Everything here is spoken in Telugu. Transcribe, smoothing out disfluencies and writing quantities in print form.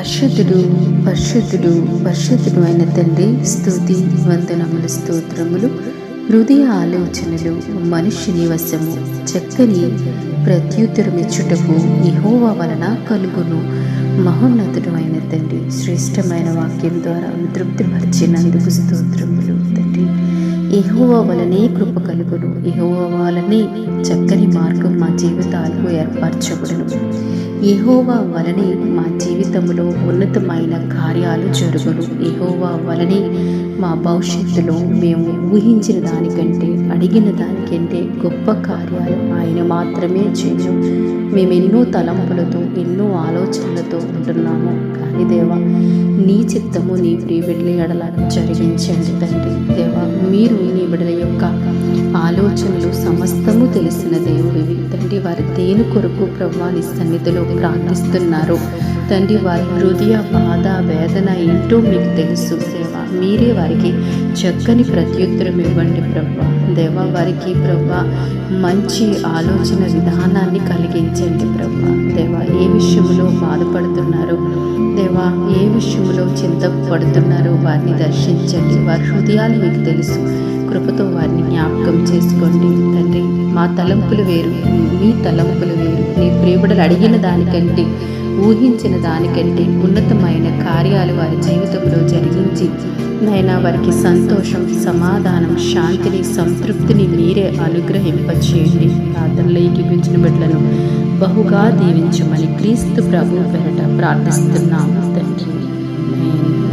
పరిశుద్ధుడు పరిశుద్ధుడు పరిశుద్ధుడు అయిన తండ్రి, స్తుతి వందనములు స్తోత్రములు. హృదయ ఆలోచనలు మనిషిని వశము, చక్కని ప్రత్యుత్తరమిచ్చుటకు యెహోవా వలన కలుగును. మహోన్నతుడు అయిన తండ్రి, శ్రేష్టమైన వాక్యం ద్వారా తృప్తిపరిచినందుకు స్తోత్రములు తండ్రి. యెహోవా వలనే కృప కలుగును, యెహోవా వలనే చక్కని మార్గం మా జీవితాలకు ఏర్పరచబడును. యెహోవా వలనే మా జీవితంలో ఉన్నతమైన కార్యాలు జరుగును. యెహోవా వలనే మా భవిష్యత్తులో మేము ఊహించిన దానికంటే, అడిగిన దానికంటే గొప్ప కార్యాలు ఆయన మాత్రమే చేయను. మేము ఎన్నో తలంపులతో, ఎన్నో ఆలోచనలతో ఉంటున్నాము, కానీ దేవా నీ చిత్తము నీ ప్రియబిడ్డల ఎడల జరిగించండి తండ్రి. దేవా మీరు నీ బిడ్డల యొక్క ఆలోచనలు సమస్తము తెలిసిన దేవుడివి తండ్రి. వారి దేని కొరకు ప్రభువా నీ సన్నిధిలో ప్రార్థిస్తున్నారు తండ్రి. వారి హృదయ బాధ వేదన ఏంటో మీకు తెలుసు దేవా. మీరే వారికి చక్కని ప్రత్యుత్తరం ఇవ్వండి ప్రభువా. దేవా వారికి ప్రభువా మంచి ఆలోచన విధానాన్ని కలిగించండి ప్రభువా. దేవా ఏ విషయంలో బాధపడుతున్నారు దేవా, ఏ విషయంలో చింతపడుతున్నారో వారిని దర్శించండి. వారి హృదయాలు మీకు తెలుసు. కృపతో వారిని జ్ఞాపకం చేసుకోండి తండ్రి. మా తలంపులు వేరు, మీ తలంపులు వేరు. నీ ప్రియబిడ్డలు అడిగిన దానికంటే, ఊహించిన దానికంటే ఉన్నతమైన కార్యాలు వారి జీవితంలో జరిగించి నైనా వారికి సంతోషం, సమాధానం, శాంతిని, సంతృప్తిని మీరే అనుగ్రహింపచేయండి. ప్రార్థనలో ఏకీపించిన బిడ్డలను బహుగా దీవించమని క్రీస్తు ప్రభు పేరట ప్రార్థిస్తున్నాము తండ్రి. ఆమేన్.